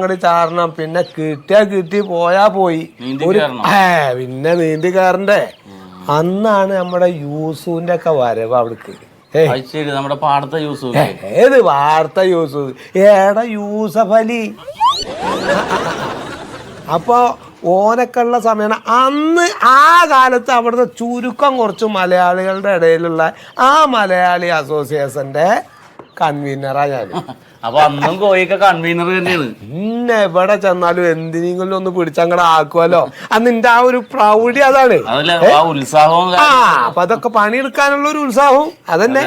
അങ്ങോട്ട് ചാടണം. പിന്നെ കിട്ടിയാ കിട്ടി പോയാ പോയി. പിന്നെ നീന്തി കയറണ്ടേ. അന്നാണ് നമ്മുടെ യൂസുവിന്റെ ഒക്കെ വരവ് അവിടേക്ക്. നമ്മുടെ പാടത്തെ യൂസഫ്. ഏത് വാർത്ത യൂസഫ്? ഏടാ യൂസഫ് അലി. അപ്പൊ ഓനൊക്കെയുള്ള സമയമാണ് അന്ന്. ആ കാലത്ത് അവിടുത്തെ ചുരുക്കം കുറച്ച് മലയാളികളുടെ ഇടയിലുള്ള ആ മലയാളി അസോസിയേഷന്റെ കൺവീനറാ ഞാൻ. അപ്പൊ അന്നും കോയിക്ക കൺവീനർ തന്നെയാണ്. പിന്നെ എവിടെ ചെന്നാലും എന്തിനെങ്കിലും ഒന്ന് പിടിച്ചങ്ങടെ ആക്കുമല്ലോ. നിന്റെ ആ ഒരു പ്രൗഢി അതാണ്. ഉത്സാഹവും അപ്പൊ അതൊക്കെ പണിയെടുക്കാനുള്ള ഒരു ഉത്സാഹവും അതന്നെ.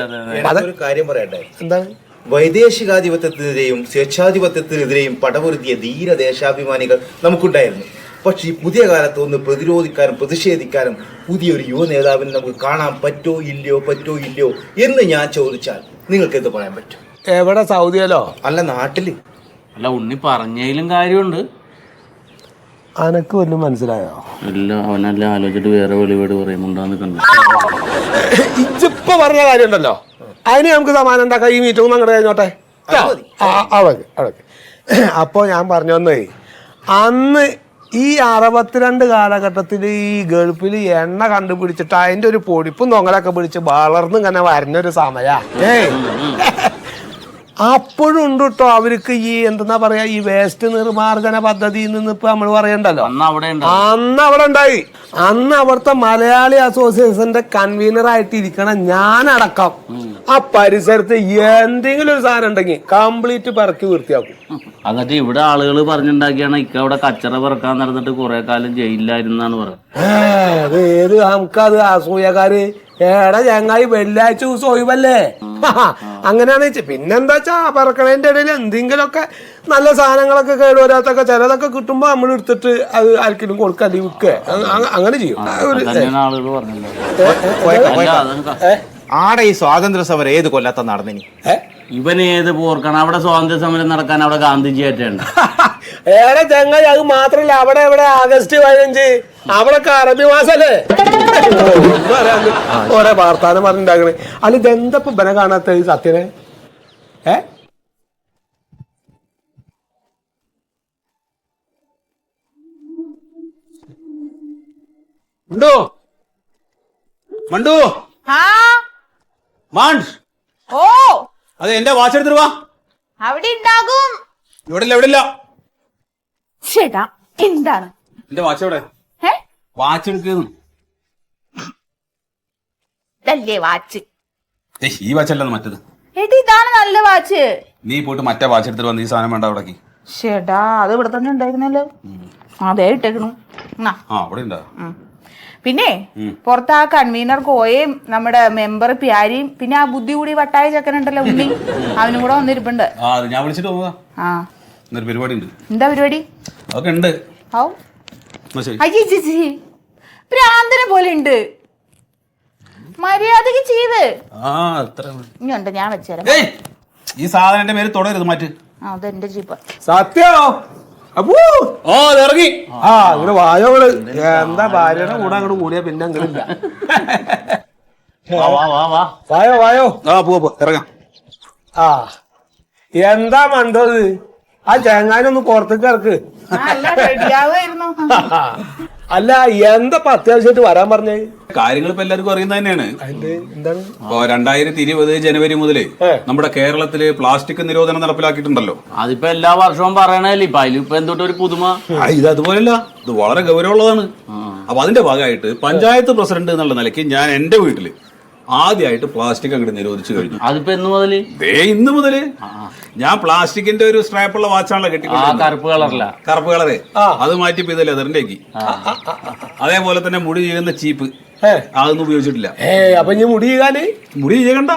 ഒരു കാര്യം പറയട്ടെ. എന്താണ്? വൈദേശികാധിപത്യത്തിനെതിരെയും സ്വേച്ഛാധിപത്യത്തിനെതിരെയും പടപൊരുത്തിയ ധീര ദേശാഭിമാനികൾ നമുക്കുണ്ടായിരുന്നു. പക്ഷേ ഈ പുതിയ കാലത്ത് ഒന്ന് പ്രതിരോധിക്കാനും പ്രതിഷേധിക്കാനും പുതിയൊരു യുവ നേതാവിനെ നമുക്ക് കാണാൻ പറ്റോ ഇല്ലയോ എന്ന് ഞാൻ ചോദിച്ചാൽ നിങ്ങൾക്ക് എന്ത് പറയാൻ പറ്റും? എവിടെ? സൗദിയിലോ? അല്ല, നാട്ടില്. അല്ല, ഉണ്ണി പറഞ്ഞതിലും കാര്യമുണ്ട്. അനക്ക് വല്ലതും മനസ്സിലായോ? ഇല്ല, അവനെല്ലാം ആലോചിച്ചിട്ട് വേറെ വെളിവേട് പറയുന്നുണ്ടാന്ന് കണ്ടു. ഇപ്പൊ പറഞ്ഞ കാര്യം ഉണ്ടല്ലോ, അതിന് നമുക്ക് സമാനം ഉണ്ടാക്കാം. ഈ മീറ്റിംഗ് അങ്ങോട്ട് കഴിഞ്ഞോട്ടെ. അപ്പോ ഞാൻ പറഞ്ഞു വന്നേ, അന്ന് ഈ 62 കാലഘട്ടത്തിൽ ഈ ഗൾഫിൽ എണ്ണ കണ്ടുപിടിച്ചിട്ട് അതിന്റെ ഒരു പൊടിപ്പും തൊങ്ങലൊക്കെ പിടിച്ച് വളർന്ന് ഇങ്ങനെ വരുന്നൊരു സമയ. അപ്പോഴും ഉണ്ട് കേട്ടോ അവർക്ക് ഈ എന്താ പറയാ, ഈ വേസ്റ്റ് നിർമാർജന പദ്ധതി നിന്ന് ഇപ്പൊ നമ്മൾ പറയണ്ടല്ലോ, അന്ന് അവിടെ ഉണ്ടായി. അന്ന് അവിടുത്തെ മലയാളി അസോസിയേഷന്റെ കൺവീനർ ആയിട്ട് ഇരിക്കണം ഞാനടക്കം. ആ പരിസരത്ത് എന്തെങ്കിലും ഒരു സാധനം ഉണ്ടെങ്കിൽ കംപ്ലീറ്റ് പറക്കി വൃത്തിയാക്കും. എന്നിട്ട് ഇവിടെ ആളുകൾ പറഞ്ഞുണ്ടാക്കിയാണ് ഇക്ക അവിടെ കച്ചറ പറക്കാൻ നടന്നിട്ട് കുറെ കാലം ജയിലിലായിരുന്നാണ് പറയുന്നത്. ഏത് നമുക്കത് അസൂയക്കാര്. ഏടാ ചങ്ങായി, വെള്ളിയാഴ്ച ദിവസം ഒഴിവല്ലേ? അങ്ങനെയാണ്. പിന്നെന്താ വെച്ചാ പറക്കണതിന്റെ ഇടയിൽ എന്തെങ്കിലുമൊക്കെ നല്ല സാധനങ്ങളൊക്കെ കേടുവരാത്തൊക്കെ ചിലതൊക്കെ കിട്ടുമ്പോ നമ്മൾ എടുത്തിട്ട് അത് ആർക്കെങ്കിലും കൊടുക്കുക, അല്ലെങ്കിൽ വിൽക്കുക, അങ്ങനെ ചെയ്യും. ആടെ ഈ സ്വാതന്ത്ര്യ സമരം ഏത് കൊല്ലത്ത നടന്നിനി? ഇവൻ ഏത് പോർക്കണം? അവിടെ സ്വാതന്ത്ര്യ സമരം നടക്കാൻ അവിടെ ഗാന്ധിജി ആയിട്ടുണ്ട്. ഏറെ ചങ്ങായി, അത് മാത്രല്ല അവിടെ എവിടെ ആഗസ്റ്റ് 15 അവിടൊക്കെ അറബി മാസല്ലേ? ഓരോ വാർത്താനം പറഞ്ഞിട്ടുണ്ടാക്കണേ. അല്ല, ഇതെന്തപ്പോ ബന കാണാത്ത ഈ സത്യനെ? മണ്ടു മണ്ടു ഓ, അതെ, എന്റെ വാച്ച് എടുത്തിട്ട് വാ. അവിടെ ഉണ്ടാകും. ഇവിടെ ചേട്ടാ, എന്താണ് എന്റെ വാച്ച് എവിടെ? വാച്ച് എടുക്കുന്നു. ഇതല്ലേ വാച്ച്? ഈ വാച്ചല്ല മറ്റത്. ഏട്ടാ, ഇതാണ് നല്ല വാച്ച്. നീ പോയിട്ട് മറ്റേ വാച്ച് എടുത്തിട്ട് വന്ന് ഈ സാധനം വേണ്ട അവിടേക്ക്. ചേട്ടാ, അത് ഇവിടെ തന്നെ ഉണ്ടായിരുന്നല്ലോ. അതെ, ഇട്ടേക്കണു. അവിടെ ഉണ്ടാ. പിന്നെ പുറത്ത് ആ കൺവീനർ കോയയും നമ്മുടെ മെമ്പർ പ്യാരിയും പിന്നെ ആ ബുദ്ധി കൂടി വട്ടായ ചെക്കനുണ്ടല്ലോ ഉണ്ണി, അവനും കൂടെ വന്നിരിപ്പുണ്ട്. ഞാൻ വിളിച്ചിട്ട് പോവാ. പരിപാടി ഉണ്ട്. എന്താ പരിപാടി? അതൊക്കെ ഉണ്ട്. ഭ്രാന്തനെ പോലെ ഉണ്ട്. മര്യാദക്ക് ചെയ്ത് ഇനിയുണ്ട്, ഞാൻ വെച്ചേരാം. ഈ സാധനത്തിന്റെ പേര് തുടരുത്, മാറ്റ്. അതെന്റെ ജീപ്പ്. സത്യോ? ഇറങ്ങി. അങ്ങനെ വായോള്. എന്താ ഭാര്യയുടെ കൂടെ അങ്ങോട്ട് കൂടിയാ പിന്നെ അങ്ങനില്ല. വായോ ഇറങ്ങാം. എന്താ മണ്ടത്? ആ ചെങ്ങാനൊന്ന് പുറത്തേക്ക് ഇറക്ക്. അല്ല, എന്താ അത്യാവശ്യമായിട്ട് വരാൻ പറഞ്ഞേ? കാര്യങ്ങൾ ഇപ്പൊ എല്ലാവർക്കും അറിയുന്നത് തന്നെയാണ്. എന്താണ്? 2020 ജനുവരി മുതല് നമ്മുടെ കേരളത്തില് പ്ലാസ്റ്റിക് നിരോധനം നടപ്പിലാക്കിയിട്ടുണ്ടല്ലോ. അതിപ്പോ എല്ലാ വർഷവും പറയണല്ലേ. ഇപ്പൊ അതിലിപ്പോ എന്തൊട്ട് ഒരു പുതുമ. ഇത് അതുപോലല്ല, ഇത് വളരെ ഗൗരവമുള്ളതാണ്. അപ്പൊ അതിന്റെ ഭാഗമായിട്ട് പഞ്ചായത്ത് പ്രസിഡന്റ് എന്നുള്ള നിലയ്ക്ക് ഞാൻ എന്റെ വീട്ടില് ആദ്യമായിട്ട് പ്ലാസ്റ്റിക് അങ്ങോട്ട് നിരോധിച്ചു കഴിഞ്ഞു. അതിപ്പോ എന്ന് മുതല്? ഇന്ന് മുതല് ഞാൻ പ്ലാസ്റ്റിക്കിന്റെ ഒരു സ്ട്രാപ്പുള്ള വാച്ചാണല്ലോ കെട്ടിക്കൊണ്ട്. കറുപ്പ് കളറ് അത് മാറ്റി ഇപ്പൊ ഇത് ലെതറിന്റേക്ക്. അതേപോലെ തന്നെ മുടി ചെയ്യുന്ന ചീപ്പ് അതൊന്നും ഉപയോഗിച്ചിട്ടില്ല. അപ്പൊ ഇനി മുടി ചെയ്യണ്ട,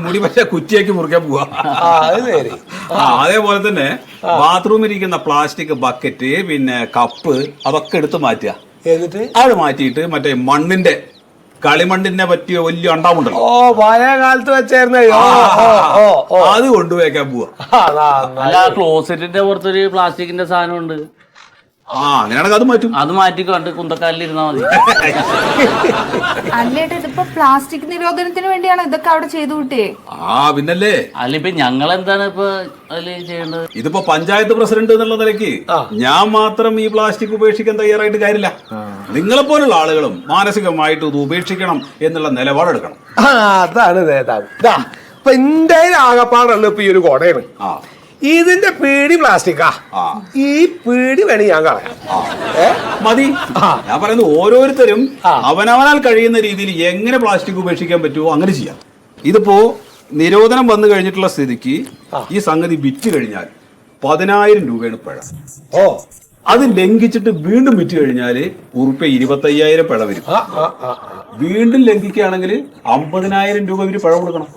മുടി പക്ഷെ കുറ്റിയാക്കി മുറിക്കാൻ പോവാ. അതേപോലെ തന്നെ ബാത്റൂമിൽ ഇരിക്കുന്ന പ്ലാസ്റ്റിക് ബക്കറ്റ്, പിന്നെ കപ്പ്, അതൊക്കെ എടുത്ത് മാറ്റുക. എന്നിട്ട് അത് മാറ്റിയിട്ട് മറ്റേ മണ്ണിന്റെ കളിമണ്ണിനെ പറ്റിയ വലിയ ഉണ്ടാവുണ്ടല്ലോ, പഴയ കാലത്ത് വെച്ചായിരുന്നേ, അത് കൊണ്ടുപോയേക്കാൻ പോവാ. അല്ല, ക്ലോസറ്റിന്റെ പുറത്തൊരു പ്ലാസ്റ്റിക്കിന്റെ സാധനം ഉണ്ട്. അങ്ങനെയാണെങ്കിൽ അത് മാറ്റും. അത് മാറ്റിക്കൊണ്ട് കുന്തക്കാലിൽ ഇരുന്നാ മതി. അല്ലേട്ടാ ഇതിപ്പോ പ്ലാസ്റ്റിക് നിരോധനത്തിന് വേണ്ടിയാണ് ഇതൊക്കെ അവിടെ ചെയ്തു കൂട്ടിയേ. പിന്നല്ലേ. അല്ല ഇപ്പൊ ഞങ്ങൾ എന്താണ് ഇപ്പൊ അതില് ചെയ്യേണ്ടത്? ഇതിപ്പോ പഞ്ചായത്ത് പ്രസിഡന്റ് എന്നുള്ള നിലയ്ക്ക് ഞാൻ മാത്രം ഈ പ്ലാസ്റ്റിക് ഉപേക്ഷിക്കാൻ തയ്യാറായിട്ട് കാര്യമില്ല. നിങ്ങളെപ്പോലുള്ള ആളുകളും മാനസികമായിട്ട് ഇത് ഉപേക്ഷിക്കണം എന്നുള്ള നിലപാടെടുക്കണം. അതാണ് നേതാവ്. ഇപ്പൊ എന്റെ ആകപ്പാടുള്ള ഇപ്പൊ ഈ ഒരു കോടയാണ്. ഇതിന്റെ പീടി പ്ലാസ്റ്റിക്കാ. ഈ പീടി വേണേ ഞാൻ കളയാം. മതി. ഞാൻ പറയുന്നത് ഓരോരുത്തരും അവനവനാൽ കഴിയുന്ന രീതിയിൽ എങ്ങനെ പ്ലാസ്റ്റിക് ഉപേക്ഷിക്കാൻ പറ്റുമോ അങ്ങനെ ചെയ്യാം. ഇതിപ്പോ നിരോധനം വന്നു കഴിഞ്ഞിട്ടുള്ള സ്ഥിതിക്ക് ഈ സംഗതി വിറ്റ് കഴിഞ്ഞാൽ 10,000 രൂപയാണ് പിഴ. അത് ലംഘിച്ചിട്ട് വീണ്ടും വിറ്റ് കഴിഞ്ഞാല് ₹25,000 പിഴ വരും. വീണ്ടും ലംഘിക്കുകയാണെങ്കിൽ 50,000 രൂപ ഇവര് പിഴ കൊടുക്കണം.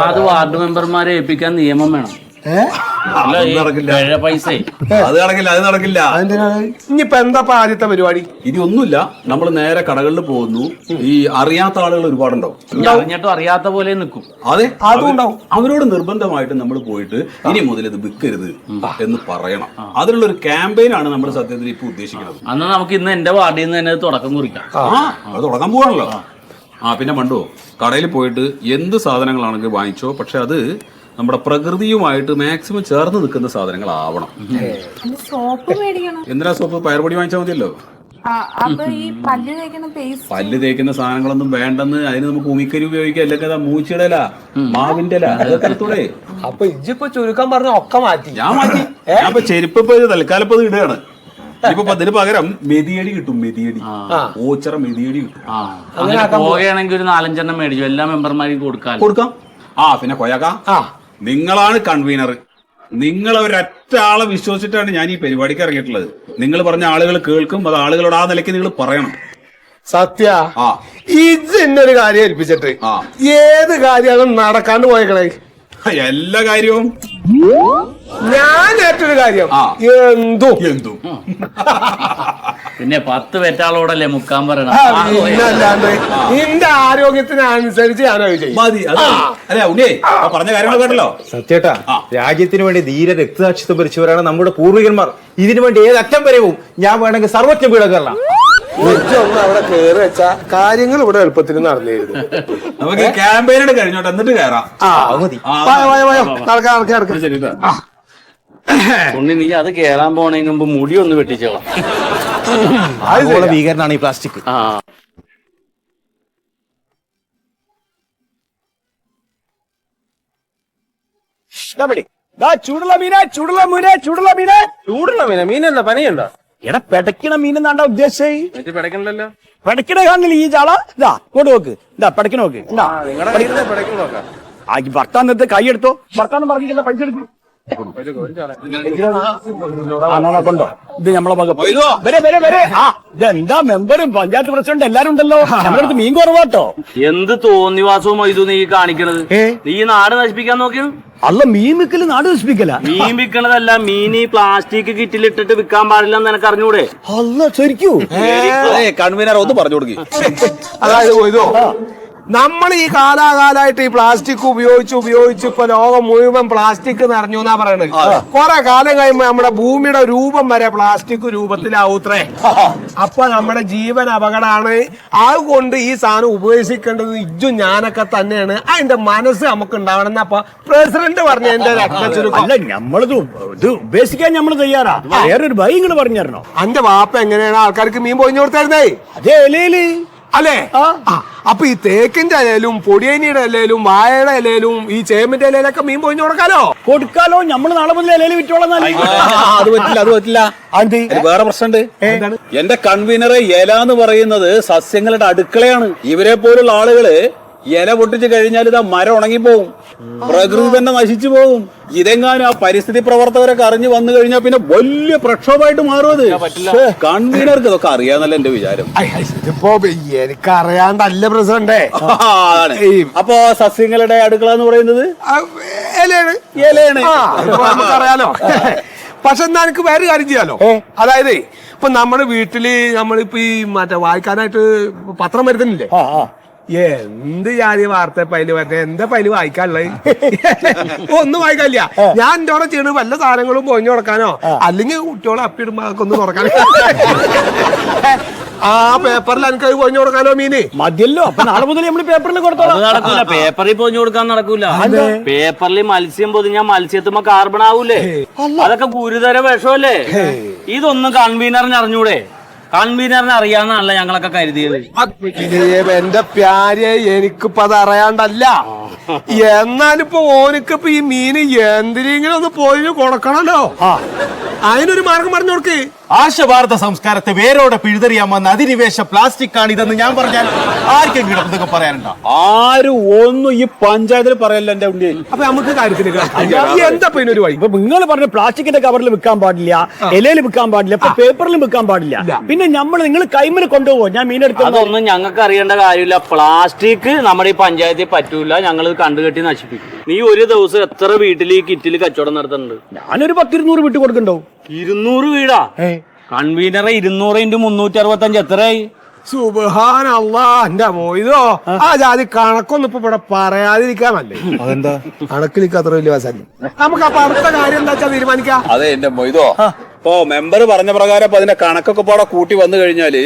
അത് വാർഡ് മെമ്പർമാരെ ഏൽപ്പിക്കാൻ നിയമം വേണം. അത് നടക്കില്ല. ഇനിയിപ്പോ എന്താ ആദ്യത്തെ പരിപാടി? ഇനി ഒന്നുമില്ല, നമ്മൾ നേരെ കടകളിൽ പോകുന്നു. ഈ അറിയാത്ത ആളുകൾ ഒരുപാടുണ്ടാവും. അറിഞ്ഞിട്ടും അറിയാത്ത പോലെ നിൽക്കും. അതെ, അതുണ്ടാവും. അവരോട് നിർബന്ധമായിട്ട് നമ്മൾ പോയിട്ട് ഇനി മുതൽ ഇത് വിൽക്കരുത് എന്ന് പറയണം. അതിനുള്ള ഒരു ക്യാമ്പയിനാണ് നമ്മൾ സത്യത്തിൽ ഇപ്പൊ ഉദ്ദേശിക്കുന്നത്. അന്ന് നമുക്ക് ഇന്ന് എന്റെ വാർഡിൽ നിന്ന് തന്നെ തുടക്കം കുറിക്കാം. അത് തുടങ്ങാൻ പോവാണല്ലോ. പിന്നെ മണ്ടോ, കടയിൽ പോയിട്ട് എന്ത് സാധനങ്ങളാണെങ്കിൽ വാങ്ങിച്ചോ, പക്ഷെ അത് നമ്മുടെ പ്രകൃതിയുമായിട്ട് മാക്സിമം ചേർന്ന് നിൽക്കുന്ന സാധനങ്ങളാവണം. സോപ്പ് മേടിക്കണം. എന്തിനാ സോപ്പ്? പയർപൊടി വാങ്ങിച്ചാൽ മതിയല്ലോ. പല്ല് തേക്കുന്ന സാധനങ്ങളൊന്നും വേണ്ടെന്ന്. അതിന് നമുക്ക് ഉമിക്കരി ഉപയോഗിക്കാം. അല്ലെങ്കിൽ മൂച്ചിയുടെ ഇല, മാവിന്റെ ഇല, അതൊക്കെ. അപ്പൊ ഇജിപ്പോ ചുരുക്കം പറഞ്ഞ ഒക്കെ മാറ്റി. ഞാൻ മാറ്റി. ഞാൻ ചെരുപ്പ് ഇപ്പൊ തൽക്കാലം ഇപ്പൊ ഇടുകയാണ്. ഇപ്പൊ അതിന് പകരം മെതിയടി കിട്ടും. മെതിയടി, ഓച്ചറ മെതിയടി കിട്ടും. അങ്ങനെ പോവുകയാണെങ്കിൽ ഒരു 4-5 മേടിച്ചു എല്ലാ മെമ്പർമാർക്കും കൊടുക്കാം. പിന്നെ കൊയക, നിങ്ങളാണ് കൺവീനർ. നിങ്ങൾ ഒരൊറ്റ ആളെ വിശ്വസിച്ചിട്ടാണ് ഞാൻ ഈ പരിപാടിക്ക് ഇറങ്ങിയിട്ടുള്ളത്. നിങ്ങൾ പറഞ്ഞ ആളുകൾ കേൾക്കും. അത് ആളുകളോട് ആ നിലയ്ക്ക് നിങ്ങൾ പറയണം. സത്യ ഇത് എന്നൊരു കാര്യം ഏൽപ്പിച്ചിട്ട് ഏത് കാര്യമാണ് നടക്കാണ്ട് പോയേക്കണേ? എല്ലാ കാര്യവും ഞാൻ ഏറ്റൊരു കാര്യം എന്തും പിന്നെ 10 വെറ്റാളോടല്ലേ മുക്കാൻ പറയണം. നിന്റെ ആരോഗ്യത്തിനനുസരിച്ച് ഞാനത് ചെയ്യും. മതി. അല്ലെ ഉണ്ണേ പറഞ്ഞ കാര്യങ്ങൾ കേട്ടല്ലോ. സത്യേട്ടാ, രാജ്യത്തിന് വേണ്ടി ധീര രക്തസാക്ഷിത്വം ഭരിച്ചവരാണ് നമ്മുടെ പൂർവികന്മാർ. ഇതിനു വേണ്ടി ഏത് അറ്റം വരെ പോവും. ഞാൻ വേണമെങ്കിൽ സർവജ്ഞ പീഠ കയറണം. അവിടെ കയറി വെച്ച കാര്യങ്ങൾ ഇവിടെ എളുപ്പത്തിൽ നടന്നിരുന്നു. നമുക്ക് ക്യാമ്പയിനോട് കഴിഞ്ഞോട്ടെ, എന്നിട്ട് കയറാം. ഉണ്ണി, നീ അത് കേറാൻ പോണതിന് മുമ്പ് മുടി ഒന്ന് വെട്ടിച്ചോളാം. ഭീകരനാണ് ഈ പ്ലാസ്റ്റിക്. ചൂടുള്ള മീനല്ല, പനിയുണ്ടോ? എടാ പെടക്കണ മീൻ എന്നാണ്ടാ ഉദ്ദേശിച്ചേ? പെടക്കണല്ലോ. പെടക്കണ കാണില്ല ഈ ചാള. ഇതാ ഇങ്ങോട്ട് നോക്ക്. ഇതാ പെടക്കണ നോക്ക്. ഭർത്താൻ നിർത്ത്, കൈ എടുത്തോ. ഭർത്താൻ പറഞ്ഞില്ല, പൈസ എടുത്തു. കൊണ്ടോ, ഇത് നമ്മളെ ഇതെന്താ മെമ്പറും പഞ്ചായത്ത് പ്രസിഡന്റ് എല്ലാരും ഉണ്ടല്ലോ. നമ്മുടെ അടുത്ത് മീൻ കുറവാട്ടോ. എന്ത് തോന്നിവാസവും ഇത് നീ കാണിക്കണത്? നീ നാട് നശിപ്പിക്കാൻ നോക്കിയത്? അല്ല, മീൻ വിൽക്കല് നാട് നശിപ്പിക്കല. മീൻ വിൽക്കണതല്ല, മീൻ ഈ പ്ലാസ്റ്റിക് കിറ്റിലിട്ടിട്ട് വിൽക്കാൻ പാടില്ലെന്ന് നിനക്ക് അറിഞ്ഞൂടെ? അല്ല ശരിക്കും കൺവീനർ ഒന്ന് പറഞ്ഞു കൊടുക്കി. അതായത് നമ്മൾ ഈ കാലാകാലമായിട്ട് ഈ പ്ലാസ്റ്റിക് ഉപയോഗിച്ച് ഇപ്പൊ ലോകം മുഴുവൻ പ്ലാസ്റ്റിക് നിറഞ്ഞു എന്നാ പറയണത്. കുറെ കാലം കഴിയുമ്പോ നമ്മുടെ ഭൂമിയുടെ രൂപം വരെ പ്ലാസ്റ്റിക് രൂപത്തിലാവൂത്രേ. അപ്പൊ നമ്മുടെ ജീവൻ അപകടമാണ്. അതുകൊണ്ട് ഈ സാധനം ഉപേക്ഷിക്കേണ്ടത് ഇജ്ജും ഞാനൊക്കെ തന്നെയാണ്. അതിന്റെ മനസ്സ് നമുക്ക് ഉണ്ടാവണം. അപ്പൊ പ്രസിഡന്റ് പറഞ്ഞ എന്റെ രക്തചുരുക്കം. അല്ല, നമ്മളിത് ഉപേക്ഷിക്കാൻ നമ്മൾ തയ്യാറാ. വേറൊരു ഭയം ഇങ്ങനെ പറഞ്ഞു തരണോ? അന്റെ വാപ്പ എങ്ങനെയാണ് ആൾക്കാർക്ക് മീൻ പൊതിഞ്ഞു കൊടുത്തായിരുന്നേ? അതേ ഇലയില് അല്ലേ? അപ്പൊ ഈ തേക്കിന്റെ ഇലയിലും പൊടിയനിയുടെ ഇലയിലും വാഴയുടെ ഇലയിലും ഈ ചേമ്പിന്റെ ഇലയിലൊക്കെ മീൻ പൊതിഞ്ഞു കൊടുക്കാലോ. നമ്മള് നാളെ മുതൽ ഇലയിൽ വിറ്റോളാം. അത് പറ്റില്ല. വേറെ പ്രശ്നമുണ്ട്. എന്റെ കൺവീനറെ ഇല എന്ന് പറയുന്നത് സസ്യങ്ങളുടെ അടുക്കളയാണ്. ഇവരെ പോലുള്ള ആളുകള് ഇല പൊട്ടിച്ച് കഴിഞ്ഞാൽ ഇതാ മരം ഉണങ്ങിപ്പോവും, പ്രകൃതി തന്നെ നശിച്ചു പോകും. ഇതെങ്ങാനും ആ പരിസ്ഥിതി പ്രവർത്തകരൊക്കെ അറിഞ്ഞു വന്നു കഴിഞ്ഞാൽ പിന്നെ വലിയ പ്രക്ഷോഭമായിട്ട് മാറും. അത് കൺവീനർക്ക് ഇതൊക്കെ അറിയാന്നല്ല എന്റെ വിചാരം. ഇതിപ്പോ എനിക്കറിയാണ്ടല്ല പ്രസിഡന്റ്. അപ്പൊ സസ്യങ്ങളുടെ അടുക്കള എന്ന് പറയുന്നത് ഇലയാണ്, നമുക്കറിയാലോ. പക്ഷെ എന്നാ എനിക്ക് വേറെ കാര്യം ചെയ്യാലോ. അതായത് ഇപ്പൊ നമ്മുടെ വീട്ടില് നമ്മളിപ്പോ ഈ മറ്റേ വായിക്കാനായിട്ട് പത്രം വരുത്തുന്നില്ലേ? എന്ത് ജാതി വാർത്ത പൈല് പറഞ്ഞ എന്താ പൈല് വായിക്കാനുള്ളത്? ഒന്നും വായിക്കാനില്ല. ഞാൻ എന്റെ അവിടെ ചെയ്യണ വല്ല സാധനങ്ങളും പൊഞ്ഞു കൊടുക്കാനോ അല്ലെങ്കിൽ കുട്ടികളെ അപ്പിടുമ്പോ അതൊക്കെ ഒന്ന് തുറക്കാനോ ആ പേപ്പറിൽ എനിക്ക് പൊഞ്ഞു കൊടുക്കാനോ മീന് മതിയല്ലോ. അപ്പൊ നാളെ മുതൽ നമ്മള് പേപ്പറിൽ കൊടുത്തോളാം. അത് നടക്കൂല, പേപ്പറിൽ പൊഞ്ഞു കൊടുക്കാൻ നടക്കൂല. പേപ്പറിൽ മത്സ്യം പൊതിഞ്ഞാൽ മത്സ്യത്തുമ്പോ കാർബൺ ആവൂലേ? അതൊക്കെ ഗുരുതര വിഷമല്ലേ? ഇതൊന്നും കൺവീനറിന് അറിഞ്ഞൂടെ? കൺവീനറിന് അറിയാന്നാണല്ലോ ഞങ്ങളൊക്കെ കരുതിയത്. എന്റെ പ്യാരെ എനിക്കിപ്പോ അത് അറിയാണ്ടല്ല. എന്നാലിപ്പോ ഓനിക്കിപ്പോ ഈ മീന് എന്തിനെങ്കിലും ഒന്ന് പോയി കൊടുക്കണല്ലോ. അതിനൊരു മാർഗം പറഞ്ഞു കൊടുക്ക്. ആശഭാരത സംസ്കാരത്തെ വേരോടെ പിഴുതെറിയാൻ വന്ന അധിനിവേശ പ്ലാസ്റ്റിക് ആണ് ഇതെന്ന് ഞാൻ പറഞ്ഞാൽ ആർക്കെങ്കിലും ഇതൊക്കെ പറയാനുണ്ടോ? ആരും ഒന്നും ഈ പഞ്ചായത്തിൽ പറയല്ല എന്റെ ഉണ്ടി. അപ്പൊ നമുക്ക് കാര്യത്തിന് എന്താ ഇതിനൊരു വഴി? ഇപ്പൊ നിങ്ങൾ പറഞ്ഞ പ്ലാസ്റ്റിക്കിന്റെ കവറിൽ വിൽക്കാൻ പാടില്ല, ഇലയിൽ വിൽക്കാൻ പാടില്ല, ഇപ്പൊ പേപ്പറിലും വിൽക്കാൻ പാടില്ല. പിന്നെ നിങ്ങൾ കൈമിൽ കൊണ്ടുപോകോ? ഞാൻ മീനെടുത്ത് അതൊന്നും ഞങ്ങൾക്ക് അറിയേണ്ട കാര്യമില്ല. പ്ലാസ്റ്റിക് നമ്മുടെ ഈ പഞ്ചായത്തിൽ പറ്റൂല, ഞങ്ങൾ കണ്ടുകെട്ടി നശിപ്പിക്കും. നീ ഒരു ദിവസം എത്ര വീട്ടിൽ ഈ കിറ്റിൽ കച്ചവടം നടത്തുന്നുണ്ട്? ഞാനൊരു 10-200 വിട്ട് കൊടുക്കണ്ടോ? 200 വീടാ? കൺവീനറെ 200 × 365 എത്രയായി? സുബ്ഹാനല്ലാ, എന്റെ മോയിതോ ആ ജാതി കണക്കൊന്നും ഇപ്പൊ ഇവിടെ പറയാതിരിക്കാനല്ലേ. അതെന്താ കണക്കിലേക്ക് അത്ര വലിയ വശം. നമുക്ക് അപ്പൊ അടുത്ത കാര്യം എന്താ വെച്ചാൽ തീരുമാനിക്കാം. അതെ എന്റെ മൊയ്തോ, ഇപ്പൊ മെമ്പർ പറഞ്ഞ പ്രകാരം ഇപ്പൊ അതിന്റെ കണക്കൊക്കെ പാടെ കൂട്ടി വന്നു കഴിഞ്ഞാല്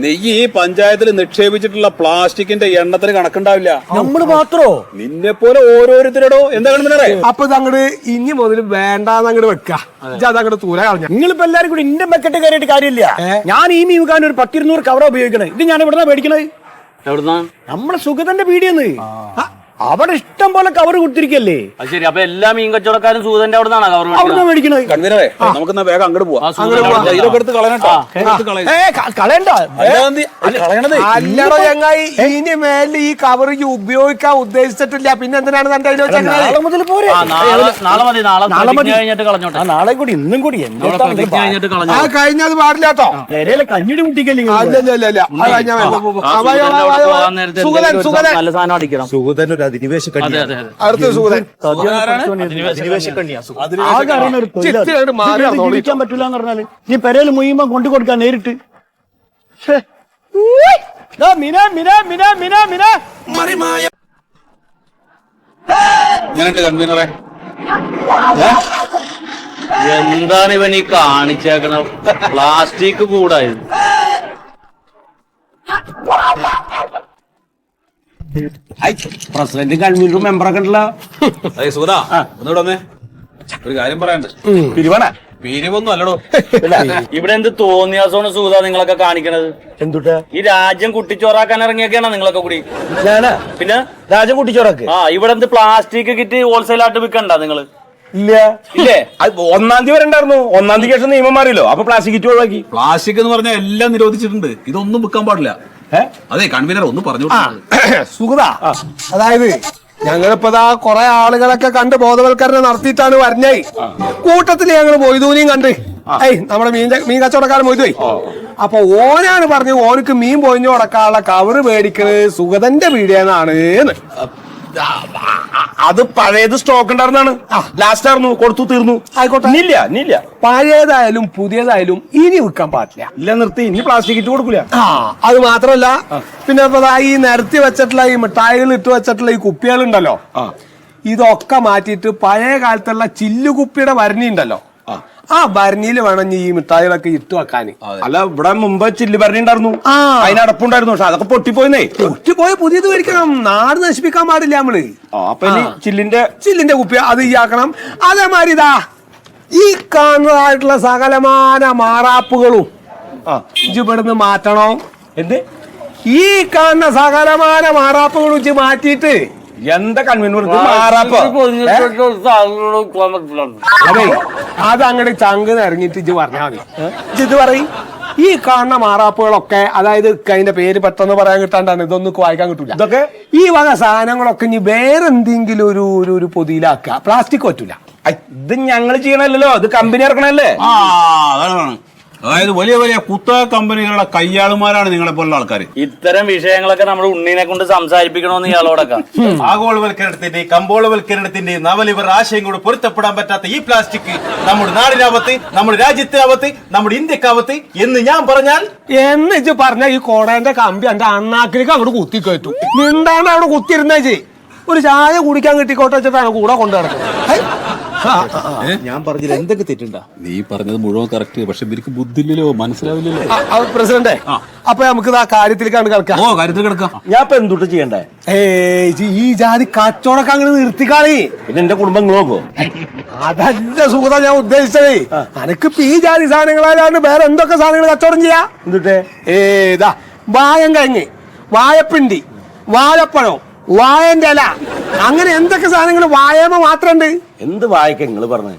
നെയ്യ് ഈ പഞ്ചായത്തിൽ നിക്ഷേപിച്ചിട്ടുള്ള പ്ലാസ്റ്റിക്കിന്റെ എണ്ണത്തിന് കണക്കുണ്ടാവില്ല. നമ്മള് മാത്രോ? നിന്നെ പോലെ ഓരോരുത്തരോടോ എന്താ കൺവീനറെ? അപ്പൊ ഇതങ്ങട് ഇനി മുതൽ വേണ്ടാന്ന് അങ്ങോട്ട് വെക്ക. അതങ്ങോട്ട് തൂര കളഞ്ഞ. നിങ്ങളിപ്പോ എല്ലാരും കൂടി എന്റെ ബക്കറ്റ് കയറിയിട്ട് കാര്യമില്ല. ഞാൻ ഈ മീൻ വിൽക്കാൻ ഒരു 10-200 കവറ ഉപയോഗിക്കണേ. ഇത് ഞാൻ എവിടുന്നാ മേടിക്കണത്? എവിടുന്നാ? നമ്മളെ സുഗതന്റെ പീടിയെന്ന്. അവിടെ ഇഷ്ടം പോലെ കവർ കൊടുത്തിരിക്കല്ലേ. അത് ശരി. അപ്പൊ എല്ലാ മീൻ കച്ചവടക്കാരും സൂതന്റെ അവിടെ നിന്നാണ് കവർ അവിടുന്ന് മേടിക്കണത്. കൺവീനറെ നമുക്ക് വേഗം അങ്ങോട്ട് പോവാം. ഇതൊക്കെ എടുത്ത് കളയണട്ടോ. കളയണ്ട. കളയണത് അല്ലടോ ചങ്ങായി, ഇനി മേലിൽ ഈ കവർ ഉപയോഗിക്കാൻ ഉദ്ദേശിച്ചിട്ടില്ല. പിന്നെ എന്തിനാണ് തന്റെ നാളെ മുതൽ പോരെ. നാളെ മതി. നാളെ കഴിഞ്ഞിട്ട് കളഞ്ഞോട്ടെ. നാളെ കൂടി ഇന്നും കൂടി കഴിഞ്ഞിട്ട് കളഞ്ഞോ. ആ കഴിഞ്ഞത് പാടില്ല കേട്ടോ. നേരെ കഞ്ഞിടി മുട്ടിക്കല്ലേ. സുഗതൻ സുഗതൻ നല്ല സാധനം അടിക്കണം. സുഗതൻ ഒരു അധിനിവേശ കന്യ. അടുത്ത സുഗതൻ ജീവിക്കാൻ പറ്റൂല എന്ന് പറഞ്ഞാല് നീ പെരയിൽ മുയ്യുമ്പോ കൊണ്ടു കൊടുക്കാൻ നേരിട്ട്. കൺവീനറെ എന്താണ് ഇവൻ ഈ കാണിച്ചേക്കണ? പ്ലാസ്റ്റിക് കൂടായത്. പ്രസിഡന്റ് കൺവീനറും മെമ്പറൊക്കെ ഉണ്ടല്ലോ. അതെ സുഗത, ഒന്നുകൂടെ വന്നേ. ഒരു കാര്യം പറയാനുണ്ട്. പിരിവൊന്നും അല്ലടോ. ഇവിടെ എന്ത് തോന്നിയാസോണ് സൂത നിങ്ങളൊക്കെ കാണിക്കണത്? എന്തുട്ടാ ഈ രാജ്യം കുട്ടിച്ചോറാക്കാൻ ഇറങ്ങിയൊക്കെയാണോ നിങ്ങളൊക്കെ കൂടി? ഞാനാ പിന്നെ രാജൻ കുട്ടിച്ചോറക്ക്. ഇവിടെ എന്ത് പ്ലാസ്റ്റിക് കിറ്റ് ഹോൾസെയിൽ ആയിട്ട് വിൽക്കണ്ട നിങ്ങള്? ഇല്ല ഇല്ലേ? 1-ാം തീയതി വരെ ഉണ്ടായിരുന്നു. 1-ാം തീയതി ശേഷം നിയമം മാറിയല്ലോ. അപ്പൊ പ്ലാസ്റ്റിക് കിറ്റ് ഒഴിവാക്കി. പ്ലാസ്റ്റിക് എന്ന് പറഞ്ഞാൽ എല്ലാം നിരോധിച്ചിട്ടുണ്ട്. ഇതൊന്നും വിൽക്കാൻ പാടില്ല. അതെ കൺവീനർ ഒന്ന് പറഞ്ഞു. സുഗത, അതായത് ഞങ്ങളിപ്പോ കൊറേ ആളുകളൊക്കെ കണ്ട് ബോധവൽക്കരണം നടത്തിയിട്ടാണ് വരണേ. കൂട്ടത്തില് ഞങ്ങള് മൊയ്തൂനെയും കണ്ട് നമ്മുടെ മീൻ കച്ചവടക്കാരൻ മൊയ്തുപോയി. അപ്പൊ ഓനാണ് പറഞ്ഞു ഓനക്ക് മീൻ പൊതിഞ്ഞു കൊടുക്കാനുള്ള കവറ് മേടിക്കണത് സുഗതന്റെ വീടിയെന്നാണ്. അത് പഴയത് സ്റ്റോക്ക് ഉണ്ടായിരുന്നാണ്. ലാസ്റ്റ് ആയിരുന്നു, കൊടുത്തു, തീർന്നു. ആയിക്കോട്ടെ, ഇല്ല പഴയതായാലും പുതിയതായാലും ഇനി വിൽക്കാൻ പാടില്ല. ഇല്ല, നിർത്തി. ഇനി പ്ലാസ്റ്റിക് ഇട്ട് കൊടുക്കൂല. അത് മാത്രല്ല, പിന്നെ ഈ നിരത്തി വെച്ചിട്ടുള്ള ഈ മിഠായികൾ ഇട്ട് വെച്ചിട്ടുള്ള ഈ കുപ്പികളുണ്ടല്ലോ, ഇതൊക്കെ മാറ്റിയിട്ട് പഴയ കാലത്തുള്ള ചില്ലുകുപ്പിയുടെ ഭരണി ഉണ്ടല്ലോ, ആ ഭരണിയിൽ വേണം ഈ മിഠായികളൊക്കെ ഇട്ട് വെക്കാൻ. അല്ല, ഇവിടെ മുമ്പ് ചില്ല് ഭരണി ഉണ്ടായിരുന്നു, അതിനടപ്പുണ്ടായിരുന്നു. പക്ഷെ അതൊക്കെ പൊട്ടിപ്പോയിന്നേ. പൊട്ടിപ്പോയി പുതിയത് മേടിക്കണം. നാട് നശിപ്പിക്കാൻ പാടില്ല നമ്മള്. അപ്പൊ ഇനി ചില്ലിന്റെ കുപ്പി അത് ഇയാക്കണം. അതേമാതിരി ഇതാ ഈ കാണുന്നതായിട്ടുള്ള സകലമാന മാറാപ്പുകളും ഇവിടുന്ന് മാറ്റണം. എന്ത്? ഈ കാണുന്ന സകലമാന മാറാപ്പുകളും ഇജ്ജ് മാറ്റിയിട്ട് എന്താ കൺവീനർ അതെ അത് അങ്ങോട്ട് ചങ്ക് ഇറങ്ങിയിട്ട് ഇജ്ജ് പറഞ്ഞാൽ മതി. ഇത് പറയും ഈ കാണുന്ന മാറാപ്പുകളൊക്കെ, അതായത് അതിന്റെ പേര് പെട്ടെന്ന് പറയാൻ കിട്ടാണ്ടാണ്, ഇതൊന്നും വായിക്കാൻ കിട്ടൂല. ഇതൊക്കെ ഈ വക സാധനങ്ങളൊക്കെ ഇനി വേറെ എന്തെങ്കിലും ഒരു പൊതിയിലാക്കുക. പ്ലാസ്റ്റിക് പറ്റൂല. ഇത് ഞങ്ങൾ ചെയ്യണല്ലോ, ഇത് കമ്പനി ഇറക്കണല്ലേ. അതായത് വലിയ വലിയ കുത്തക കമ്പനികളുടെ കയ്യാളുമാരാണ് നിങ്ങളെ പോലുള്ള ആൾക്കാർ. ഇത്തരം വിഷയങ്ങളൊക്കെ നമ്മുടെ ഉണ്ണീനെ കൊണ്ട് സംസാരിപ്പിക്കണമെന്ന് ഇയാളോടൊക്കെ. ആഗോളവൽക്കരണത്തിന്റെയും കമ്പോളവൽക്കരണത്തിന്റെയും നവലിവർ ആശയം കൂടെ പൊരുത്തപ്പെടാൻ പറ്റാത്ത ഈ പ്ലാസ്റ്റിക് നമ്മുടെ നാടിനാവത്ത്, നമ്മുടെ രാജ്യത്തിനാവത്ത്, നമ്മുടെ ഇന്ത്യക്കാവത്ത് എന്ന് ഞാൻ പറഞ്ഞാൽ എന്ന് പറഞ്ഞ ഈ കോടേന്റെ കമ്പി എന്റെ അണ്ണാക്കിലേക്ക് അങ്ങോട്ട് കുത്തിക്കയറ്റും. നിന്താണ് അവിടെ കുത്തിരുന്നേച്ചി ഒരു ചായ കുടിക്കാൻ കിട്ടിക്കോട്ടെ വെച്ചിട്ടാണ് കൂടെ കൊണ്ടു നടക്കുന്നത്. ഞാൻ പറഞ്ഞതിൽ എന്തൊക്കെ തെറ്റുണ്ടാ? നീ പറഞ്ഞത് മുഴുവൻ കറക്റ്റ്, പക്ഷെ ഇവർക്ക് ബുദ്ധിയില്ലല്ലോ, മനസ്സിലാവില്ലല്ലോ. പ്രസിഡന്റെ, അപ്പൊ നമുക്ക് ആ കാര്യത്തിലേക്കാണ് കിടക്കാം. ഓ, കാര്യത്തിൽ കിടക്കാം. ഞാൻ ഇപ്പൊ എന്തുട്ട് ചെയ്യണ്ടേ? ഈ ജാതി കച്ചവടമൊക്കെ അങ്ങനെ നിർത്തിക്കാളി. പിന്നെ എന്റെ കുടുംബം നോക്കോ? അതല്ല സുഹൃത്ത ഞാൻ ഉദ്ദേശിച്ചതേ, അനക്കിപ്പോ ഈ ജാതി സാധനങ്ങളാണ് വേറെ എന്തൊക്കെ സാധനങ്ങൾ കച്ചവടം ചെയ്യാ? എന്തുട്ടേ? ഏതാ വായം കഴിഞ്ഞ്, വാഴപ്പിണ്ടി, വാഴപ്പഴം, വായന്റെ ഇല, അങ്ങനെ എന്തൊക്കെ സാധനങ്ങൾ വായമ മാത്രണ്ട്. എന്ത് വായിക്ക നിങ്ങൾ പറഞ്ഞത്?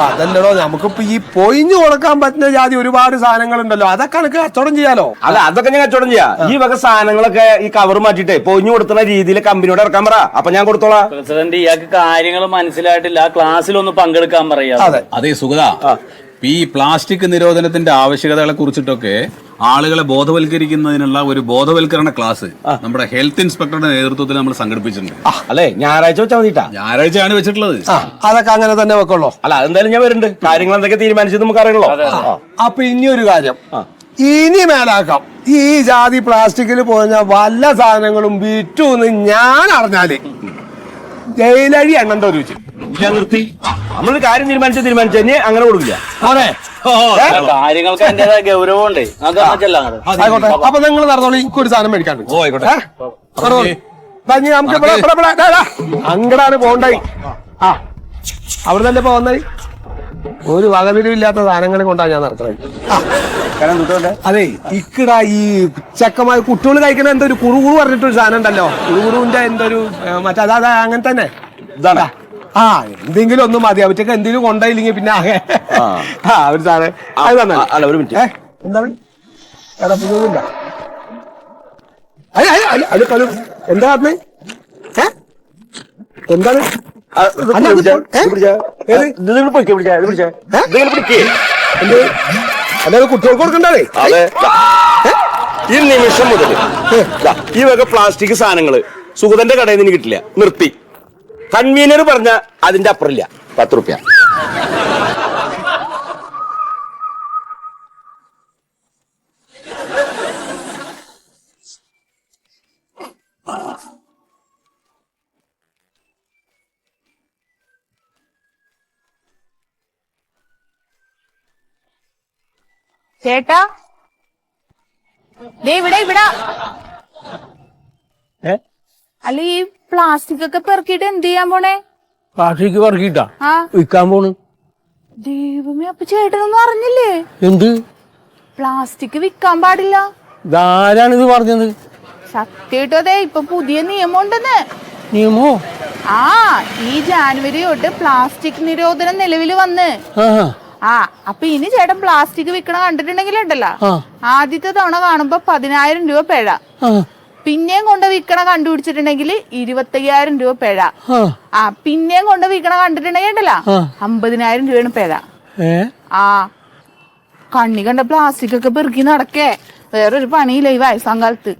അതല്ലടോ, നമുക്കിപ്പോ ഈ പൊയിഞ്ഞു കൊടുക്കാൻ പറ്റുന്ന ജാതി ഒരുപാട് സാധനങ്ങളുണ്ടല്ലോ, അതൊക്കെ എനിക്ക് കച്ചവടം ചെയ്യാലോ. അല്ല, അതൊക്കെ ഞാൻ കച്ചവടം ചെയ്യാം. ഈ വക സാധനങ്ങളൊക്കെ ഈ കവർ മാറ്റിട്ടേ പൊഞ്ഞു കൊടുക്കുന്ന രീതിയിൽ കമ്പനിയോട് ഇറക്കാൻ പറ, അപ്പൊ ഞാൻ കൊടുത്തോളാം. പ്രസിഡന്റ്, ഇയാൾക്ക് കാര്യങ്ങൾ മനസ്സിലായിട്ടില്ല, ക്ലാസ്സിലൊന്ന് പങ്കെടുക്കാൻ പറയാ. അതെ സുഗത, ഈ പ്ലാസ്റ്റിക് നിരോധനത്തിന്റെ ആവശ്യകതകളെ കുറിച്ചിട്ടൊക്കെ ആളുകളെ ബോധവൽക്കരിക്കുന്നതിനുള്ള ഒരു ബോധവൽക്കരണ ക്ലാസ് നമ്മുടെ ഹെൽത്ത് ഇൻസ്പെക്ടറുടെ നേതൃത്വത്തിൽ നമ്മൾ സംഘടിപ്പിച്ചിട്ടുണ്ട്. അല്ലേ, ഞായറാഴ്ച വെച്ചാൽ മതിട്ടാ. ഞായറാഴ്ചയാണ് വെച്ചിട്ടുള്ളത്. അതൊക്കെ അങ്ങനെ തന്നെ വെക്കുള്ളൂ. അല്ല, അതെന്തായാലും ഞാൻ വരുന്നുണ്ട്. കാര്യങ്ങൾ എന്തൊക്കെ തീരുമാനിച്ചത് നമുക്ക് അറിയണല്ലോ. അപ്പൊ ഇനിയൊരു കാര്യം, ഇനി മേലാക്കാം ഈ ജാതി പ്ലാസ്റ്റിക്കിൽ പോയ വല്ല സാധനങ്ങളും വിറ്റൂന്ന് ഞാൻ അറിഞ്ഞാല് ജയിലഴി എണ്ണണ്ട ഒരു ഞാൻ നിർത്തി. നമ്മളൊരു കാര്യം തീരുമാനിച്ചു ഇനി അങ്ങനെ കൊടുക്കില്ല. അതെ, കാര്യങ്ങൾക്ക് അതിന്റേതായ ഗൗരവമുണ്ട്. ആയിക്കോട്ടെ. അപ്പൊ നിങ്ങൾ നടന്നോളൂ, എനിക്കൊരു സാധനം മേടിക്കാണ്ട്. ഓ, ആയിക്കോട്ടെ. അങ്ങടാണ് പോണ്ടായി. ആ, അവിടെ തന്നെ പോന്നായി. ഒരു വകതിരിവില്ലാത്ത സാധനങ്ങളെ കൊണ്ടാണ് ഞാൻ നടക്കുന്നത്. അതെ, ഇക്കട ഈ ചെക്കന്മാർ കുട്ടികൾ കഴിക്കുന്ന എന്തോ ഒരു കുറുകുറു പറഞ്ഞിട്ടൊരു സാധനം ഉണ്ടല്ലോ, കുറുകുറുവിന്റെ എന്തൊരു മറ്റേ അതാ അങ്ങനെ തന്നെ ഇതാടാ. ആ, എന്തെങ്കിലും ഒന്നും മതി, അവറ്റൊക്കെ എന്തെങ്കിലും കൊണ്ടായില്ലെങ്കിൽ പിന്നെ ആകെ ഒരു സാധനം അത് തന്നെ. അല്ല, ഒരു മിനിറ്റ്. എന്താണ് ഇടപ്പില്ല എന്താ പറഞ്ഞേ? എന്താണ് അല്ലാതെ കുട്ടികൾക്ക് കൊടുക്കണ്ടേ? അതെ, ഈ നിമിഷം മുതൽ ഈ വക പ്ലാസ്റ്റിക് സാധനങ്ങള് സുഗതന്റെ കടയിൽ നിന്ന് കിട്ടില്ല, നിർത്തി. കൺവീനർ പറഞ്ഞ അതിന്റെ അപ്പുറമില്ല. 10 രൂപ. ചേട്ടാ, ഇവിടെ അല്ല, ഈ പ്ലാസ്റ്റിക് ഒക്കെ പെറുക്കിട്ട് എന്ത് ചെയ്യാൻ പോണേ? പ്ലാസ്റ്റിക് പറക്കിട്ടാ വിൽക്കാൻ പോണ്. ദൈവമേ, അപ്പൊ ചേട്ടനൊന്നും അറിഞ്ഞില്ലേ? എന്ത് പ്ലാസ്റ്റിക് വിൽക്കാൻ പാടില്ല? ഇതാരാണിത് പറഞ്ഞത്? സത്യമായിട്ടും അതെ, ഇപ്പൊ പുതിയ നിയമം ഉണ്ടെന്ന്. നിയമോ? ആ, ഈ ജാനുവരി തൊട്ട് പ്ലാസ്റ്റിക് നിരോധനം നിലവിൽ വന്ന്. അപ്പൊ ഇനി ചേട്ടൻ പ്ലാസ്റ്റിക് വിൽക്കണ കണ്ടിട്ടുണ്ടെങ്കിലുണ്ടല്ലോ, ആദ്യത്തെ തവണ കാണുമ്പോ 10,000 രൂപ പിഴ, പിന്നെയും കൊണ്ട് വിൽക്കണ കണ്ടുപിടിച്ചിട്ടുണ്ടെങ്കിൽ 25,000 രൂപ പിഴ, പിന്നെയും കൊണ്ട് വിൽക്കണ കണ്ടിട്ടുണ്ടെങ്കിൽ ഉണ്ടല്ലോ 50,000 രൂപയാണ് പിഴ. കണ്ണി കണ്ട പ്ലാസ്റ്റിക് ഒക്കെ പെറുക്കി നടക്കേ, വേറൊരു പണിയില്ല ഈ വയസ്സാം കാലത്ത്.